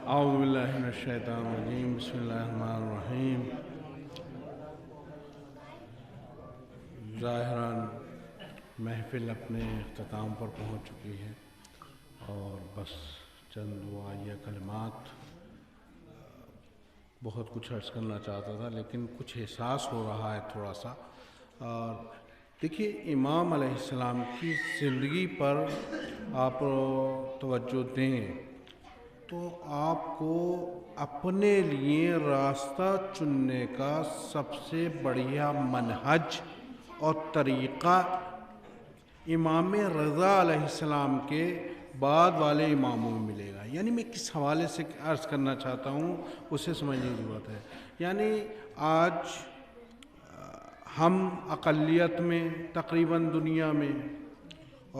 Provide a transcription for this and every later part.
اعوذ باللہ من الشیطان الرجیم بسم اللہ الرحمن الرحیم۔ ظاہراً محفل اپنے اختتام پر پہنچ چکی ہے اور بس چند دعائیہ کلمات، بہت کچھ عرض کرنا چاہتا تھا لیکن کچھ احساس ہو رہا ہے تھوڑا سا۔ اور دیکھیے، امام علیہ السلام کی زندگی پر آپ توجہ دیں تو آپ کو اپنے لیے راستہ چننے کا سب سے بڑھیا منہج اور طریقہ امام رضا علیہ السلام کے بعد والے اماموں میں ملے گا۔ یعنی میں کس حوالے سے عرض کرنا چاہتا ہوں اسے سمجھنے کی ضرورت ہے۔ یعنی آج ہم اقلیت میں تقریباً دنیا میں،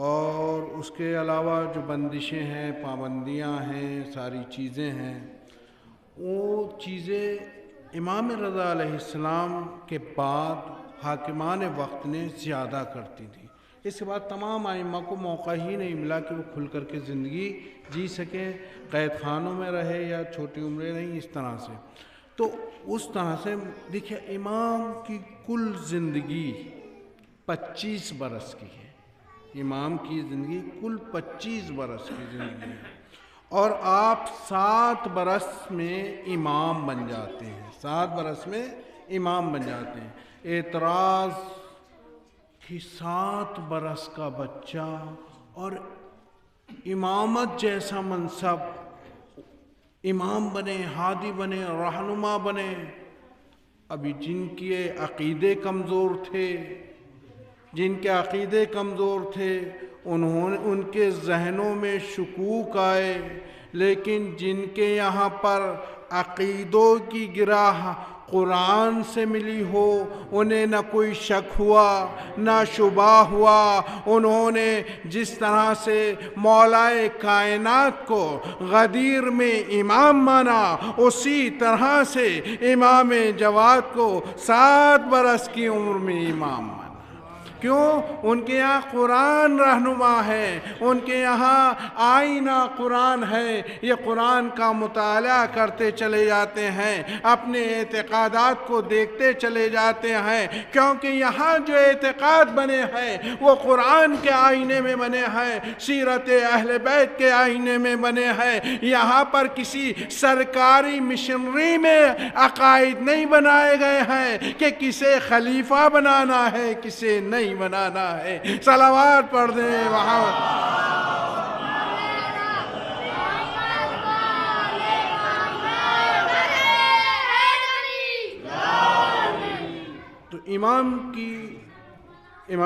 اور اس کے علاوہ جو بندشیں ہیں، پابندیاں ہیں، ساری چیزیں ہیں، وہ چیزیں امام رضا علیہ السلام کے بعد حاکمان وقت نے زیادہ کرتی تھی۔ اس کے بعد تمام ائمہ کو موقع ہی نہیں ملا کہ وہ کھل کر کے زندگی جی سکیں، قید خانوں میں رہے یا چھوٹی عمریں رہیں اس طرح سے۔ تو اس طرح سے دیکھیں، امام کی کل زندگی 25 برس کی ہے۔ امام کی زندگی کل 25 برس کی زندگی ہے، اور آپ 7 برس میں امام بن جاتے ہیں۔ 7 برس میں امام بن جاتے ہیں۔ اعتراض کہ 7 برس کا بچہ اور امامت جیسا منصب، امام بنے، ہادی بنے، رہنما بنے۔ ابھی جن کے عقیدے کمزور تھے، ان کے ذہنوں میں شکوک آئے، لیکن جن کے یہاں پر عقیدوں کی گرہ قرآن سے ملی ہو، انہیں نہ کوئی شک ہوا نہ شبہ ہوا۔ انہوں نے جس طرح سے مولائے کائنات کو غدیر میں امام مانا، اسی طرح سے امام جواد کو 7 برس کی عمر میں امام مانا۔ کیوں؟ ان کے یہاں قرآن رہنما ہے، ان کے یہاں آئینہ قرآن ہے۔ یہ قرآن کا مطالعہ کرتے چلے جاتے ہیں، اپنے اعتقادات کو دیکھتے چلے جاتے ہیں، کیونکہ یہاں جو اعتقاد بنے ہیں وہ قرآن کے آئینے میں بنے ہیں، سیرت اہل بیت کے آئینے میں بنے ہیں۔ یہاں پر کسی سرکاری مشنری میں عقائد نہیں بنائے گئے ہیں کہ کسے خلیفہ بنانا ہے، کسے نہیں بنانا ہے۔ صلوات پڑھ دیں محمد۔ تو امام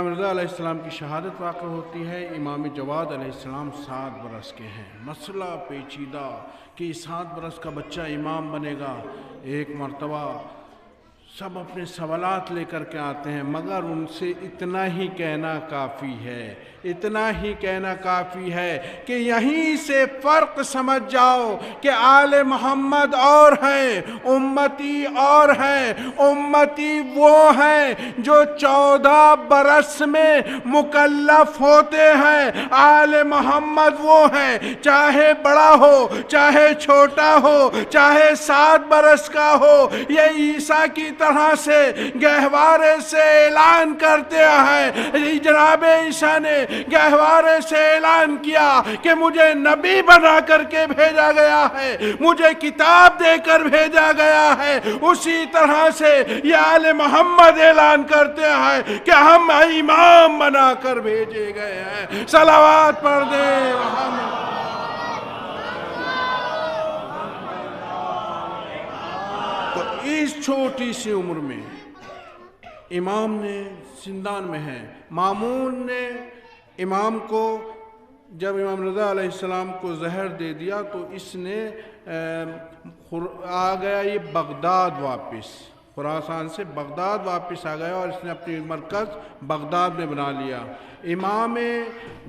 رضا علیہ السلام کی شہادت واقع ہوتی ہے۔ امام جواد علیہ السلام 7 برس کے ہیں۔ مسئلہ پیچیدہ کہ 7 برس کا بچہ امام بنے گا۔ ایک مرتبہ سب اپنے سوالات لے کر کے آتے ہیں، مگر ان سے اتنا ہی کہنا کافی ہے کہ یہیں سے فرق سمجھ جاؤ کہ آل محمد اور ہیں، امتی اور ہیں۔ امتی وہ ہیں جو 14 برس میں مکلف ہوتے ہیں، آل محمد وہ ہیں چاہے بڑا ہو چاہے چھوٹا ہو، چاہے 7 برس کا ہو۔ یہ عیسیٰ کی طرح سے گہوارے سے اعلان کرتے ہیں۔ جناب عیسیٰ نے گہوارے سے اعلان کیا کہ مجھے نبی بنا کر کے بھیجا گیا ہے، مجھے کتاب دے کر بھیجا گیا ہے۔ اسی طرح سے یہ آل محمد اعلان کرتے ہیں کہ ہم امام بنا کر بھیجے گئے ہیں۔ صلوات پڑھ دیں محمد۔ تو اس چھوٹی سی عمر میں امام نے زندان میں ہے۔ مامون نے امام کو، جب امام رضا علیہ السلام کو زہر دے دیا تو اس نے آ گیا یہ بغداد واپس، خراسان سے بغداد واپس آ گیا، اور اس نے اپنی مرکز بغداد میں بنا لیا۔ امام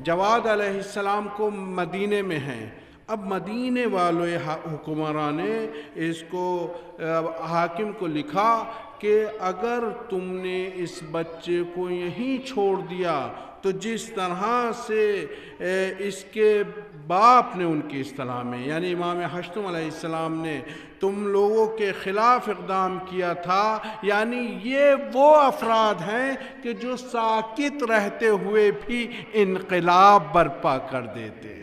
جواد علیہ السلام کو مدینے میں ہیں۔ اب مدینے والے حکمران نے اس کو حاکم کو لکھا کہ اگر تم نے اس بچے کو یہیں چھوڑ دیا تو جس طرح سے اس کے باپ نے ان کی اصطلاح میں یعنی امام ہشتم علیہ السلام نے تم لوگوں کے خلاف اقدام کیا تھا، یعنی یہ وہ افراد ہیں کہ جو ساکت رہتے ہوئے بھی انقلاب برپا کر دیتے ہیں۔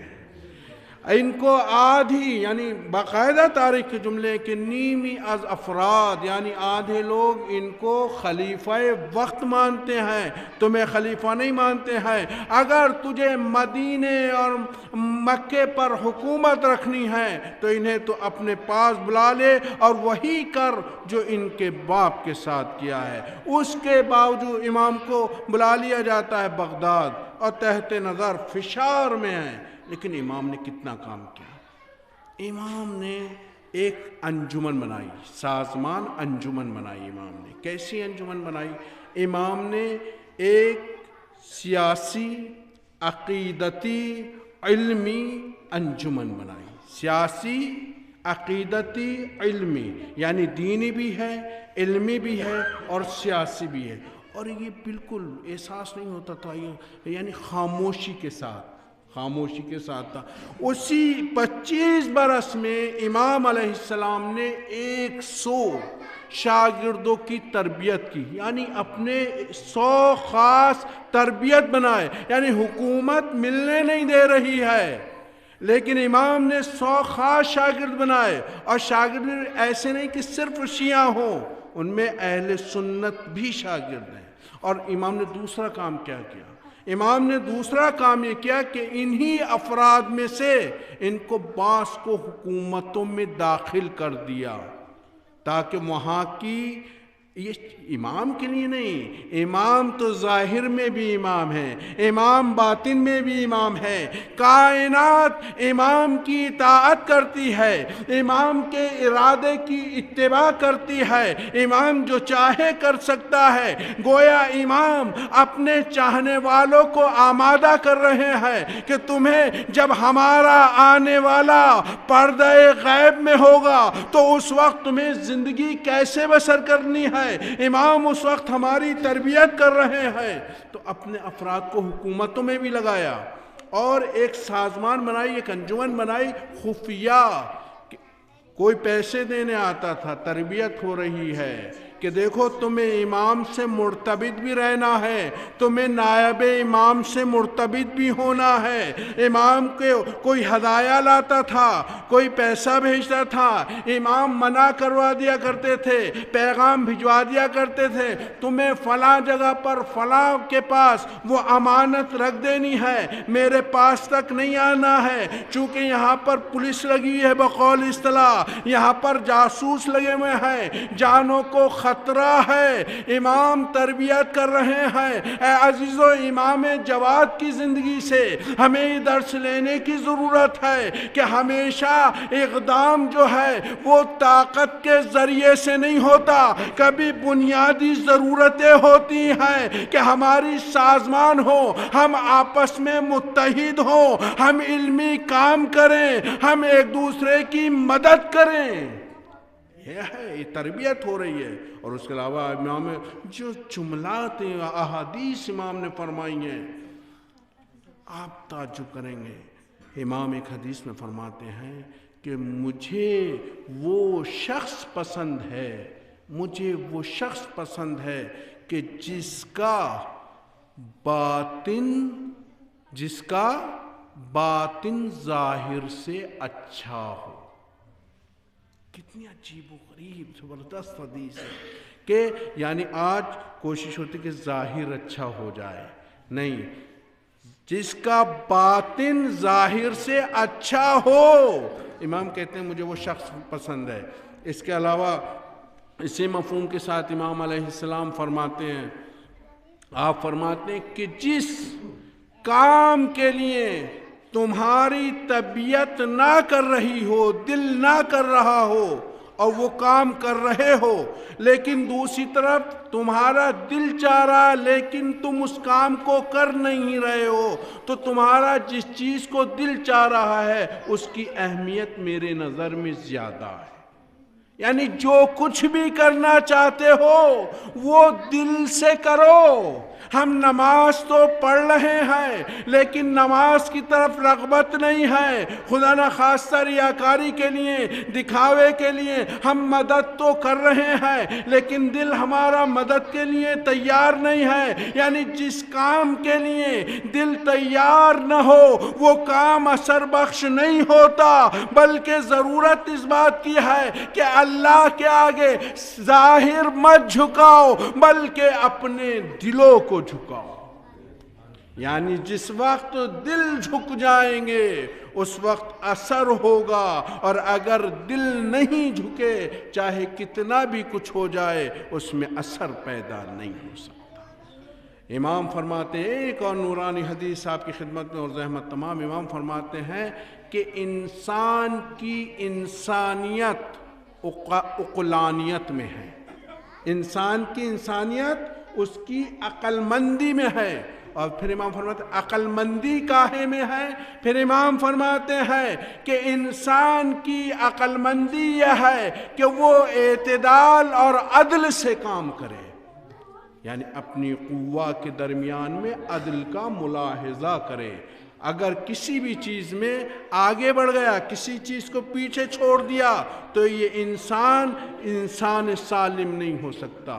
ان کو آدھی یعنی باقاعدہ تاریخ کے جملے کہ نیمی از افراد یعنی آدھے لوگ ان کو خلیفہ وقت مانتے ہیں، تمہیں خلیفہ نہیں مانتے ہیں۔ اگر تجھے مدینے اور مکے پر حکومت رکھنی ہے تو انہیں تو اپنے پاس بلا لے اور وہی کر جو ان کے باپ کے ساتھ کیا ہے۔ اس کے باوجود امام کو بلا لیا جاتا ہے بغداد اور تحت نظر فشار میں ہے، لیکن امام نے کتنا کام کیا۔ امام نے ایک انجمن بنائی، سازمان انجمن بنائی۔ امام نے کیسی انجمن بنائی؟ امام نے ایک سیاسی، عقیدتی، علمی انجمن بنائی۔ سیاسی، عقیدتی، علمی یعنی دینی بھی ہے، علمی بھی ہے اور سیاسی بھی ہے۔ اور یہ بالکل احساس نہیں ہوتا تھا، یہ یعنی خاموشی کے ساتھ تھا۔ اسی 25 برس میں امام علیہ السلام نے 100 شاگردوں کی تربیت کی، یعنی اپنے 100 خاص تربیت بنائے۔ یعنی حکومت ملنے نہیں دے رہی ہے، لیکن امام نے 100 خاص شاگرد بنائے، اور شاگرد ایسے نہیں کہ صرف شیعہ ہوں، ان میں اہل سنت بھی شاگرد ہیں۔ اور امام نے دوسرا کام کیا کیا؟ امام نے دوسرا کام یہ کیا کہ انہی افراد میں سے ان کو بعض کو حکومتوں میں داخل کر دیا، تاکہ وہاں کی یہ امام کے لیے نہیں، امام تو ظاہر میں بھی امام ہے، امام باطن میں بھی امام ہے۔ کائنات امام کی اطاعت کرتی ہے، امام کے ارادے کی اتباع کرتی ہے، امام جو چاہے کر سکتا ہے۔ گویا امام اپنے چاہنے والوں کو آمادہ کر رہے ہیں کہ تمہیں جب ہمارا آنے والا پردہ غیب میں ہوگا تو اس وقت تمہیں زندگی کیسے بسر کرنی ہے۔ امام اس وقت ہماری تربیت کر رہے ہیں، تو اپنے افراد کو حکومتوں میں بھی لگایا اور ایک سازمان بنائی، ایک انجمن بنائی خفیہ۔ کوئی پیسے دینے آتا تھا، تربیت ہو رہی ہے کہ دیکھو تمہیں امام سے مرتبط بھی رہنا ہے، تمہیں نائب امام سے مرتبط بھی ہونا ہے۔ امام کے کوئی ہدایہ لاتا تھا، کوئی پیسہ بھیجتا تھا، امام منع کروا دیا کرتے تھے، پیغام بھجوا دیا کرتے تھے، تمہیں فلاں جگہ پر فلاں کے پاس وہ امانت رکھ دینی ہے، میرے پاس تک نہیں آنا ہے، چونکہ یہاں پر پولیس لگی ہے، بقول اصطلاح یہاں پر جاسوس لگے ہوئے ہیں، جانوں کو خطرہ ہے۔ امام تربیت کر رہے ہیں۔ اے عزیزو، امام جواد کی زندگی سے ہمیں یہ درس لینے کی ضرورت ہے کہ ہمیشہ اقدام جو ہے وہ طاقت کے ذریعے سے نہیں ہوتا، کبھی بنیادی ضرورتیں ہوتی ہیں کہ ہماری سازمان ہو، ہم آپس میں متحد ہوں، ہم علمی کام کریں، ہم ایک دوسرے کی مدد کریں۔ یہ ہے، یہ تربیت ہو رہی ہے۔ اور اس کے علاوہ امام جو جملات احادیث امام نے فرمائی ہیں، آپ تعجب کریں گے۔ امام ایک حدیث میں فرماتے ہیں کہ مجھے وہ شخص پسند ہے کہ جس کا باطن ظاہر سے اچھا ہو۔ کتنی عجیب و غریب زبردست حدیث ہے کہ یعنی آج کوشش ہوتی کہ ظاہر اچھا ہو جائے، نہیں، جس کا باطن ظاہر سے اچھا ہو۔ امام کہتے ہیں مجھے وہ شخص پسند ہے۔ اس کے علاوہ اسی مفہوم کے ساتھ امام علیہ السلام فرماتے ہیں، آپ فرماتے ہیں کہ جس کام کے لیے تمہاری طبیعت نہ کر رہی ہو، دل نہ کر رہا ہو، اور وہ کام کر رہے ہو، لیکن دوسری طرف تمہارا دل چاہ رہا لیکن تم اس کام کو کر نہیں رہے ہو، تو تمہارا جس چیز کو دل چاہ رہا ہے اس کی اہمیت میرے نظر میں زیادہ ہے۔ یعنی جو کچھ بھی کرنا چاہتے ہو وہ دل سے کرو۔ ہم نماز تو پڑھ رہے ہیں لیکن نماز کی طرف رغبت نہیں ہے، خدا نخواستہ ریاکاری کے لیے، دکھاوے کے لیے ہم مدد تو کر رہے ہیں لیکن دل ہمارا مدد کے لیے تیار نہیں ہے۔ یعنی جس کام کے لیے دل تیار نہ ہو وہ کام اثر بخش نہیں ہوتا، بلکہ ضرورت اس بات کی ہے کہ اللہ کے آگے ظاہر مت جھکاؤ بلکہ اپنے دلوں کو جھکاؤ۔ یعنی جس وقت دل جھک جائیں گے اس وقت اثر ہوگا، اور اگر دل نہیں جھکے چاہے کتنا بھی کچھ ہو جائے اس میں اثر پیدا نہیں ہو سکتا۔ امام فرماتے ہیں، ایک اور نورانی حدیث آپ کی خدمت میں اور زحمت تمام، امام فرماتے ہیں کہ انسان کی انسانیت عقلانیت میں ہے، انسان کی انسانیت اس کی عقل مندی میں ہے۔ اور پھر امام فرماتے ہیں عقل مندی کاہے میں ہے؟ پھر امام فرماتے ہیں کہ انسان کی عقل مندی یہ ہے کہ وہ اعتدال اور عدل سے کام کرے، یعنی اپنی قوہ کے درمیان میں عدل کا ملاحظہ کرے۔ اگر کسی بھی چیز میں آگے بڑھ گیا، کسی چیز کو پیچھے چھوڑ دیا تو یہ انسان سالم نہیں ہو سکتا۔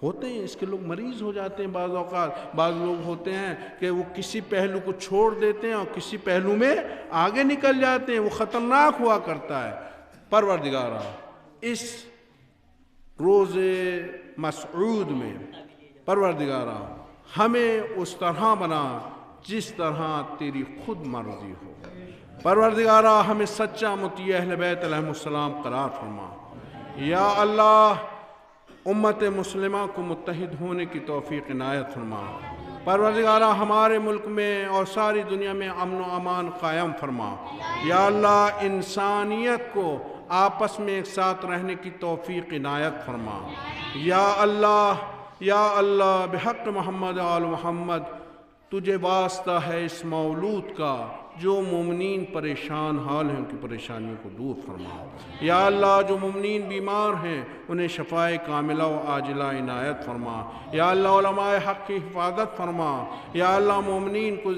ہوتے ہیں اس کے لوگ مریض ہو جاتے ہیں بعض اوقات، بعض لوگ ہوتے ہیں کہ وہ کسی پہلو کو چھوڑ دیتے ہیں اور کسی پہلو میں آگے نکل جاتے ہیں، وہ خطرناک ہوا کرتا ہے۔ پروردگارا اس روز مسعود میں پروردگارا ہمیں اس طرح بنا جس طرح تیری خود مرضی ہو۔ پروردگارا ہمیں سچا مطیع اہل بیت علیہ السلام قرار فرما۔ یا اللہ امت مسلمہ کو متحد ہونے کی توفیق عنایت فرما۔ پروردگارا ہمارے ملک میں اور ساری دنیا میں امن و امان قائم فرما۔ یا اللہ انسانیت کو آپس میں ایک ساتھ رہنے کی توفیق عنایت فرما۔ یا اللہ بحق محمد آل محمد تجھے واسطہ ہے اس مولود کا، جو مومنین پریشان حال ہیں ان کی پریشانیوں کو دور فرما۔ یا اللہ جو مومنین بیمار ہیں انہیں شفائے کاملہ و عاجلہ عنایت فرما۔ یا اللہ علماء حق کی حفاظت فرما۔ یا اللہ مومنین کو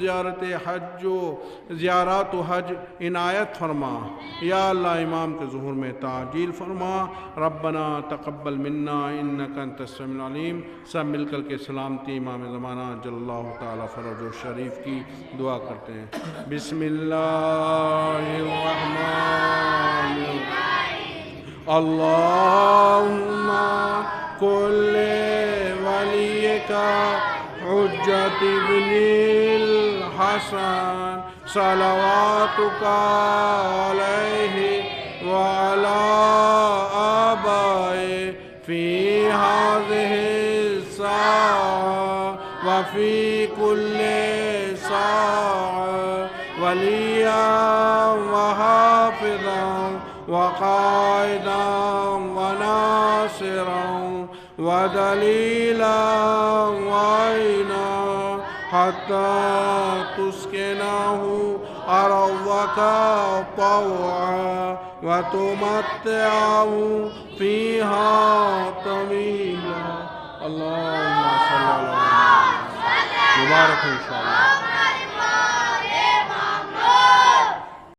زیارات و حج عنایت فرما۔ یا اللہ امام کے ظہور میں تعجیل فرما۔ ربنا تقبل منا انک انت السمیع العلیم۔ سب مل کر کے سلامتی امام زمانہ جل اللہ تعالی فرج و شریف کی دعا کرتے ہیں۔ بسم اللہ الرحمن الرحیم۔ اللہم کل ولیک حجت ابن الحسن صلواتک علیہ وعلی آبائہ فی هذه الساعة وفي كل ساعة وليا وحافظا وقائدا وناصرا ودليلا وعينا حتى تسكنه أرضك طوعا وتمتعه فيها طويلا۔ اللهم صل على محمد مبارك إن شاء الله۔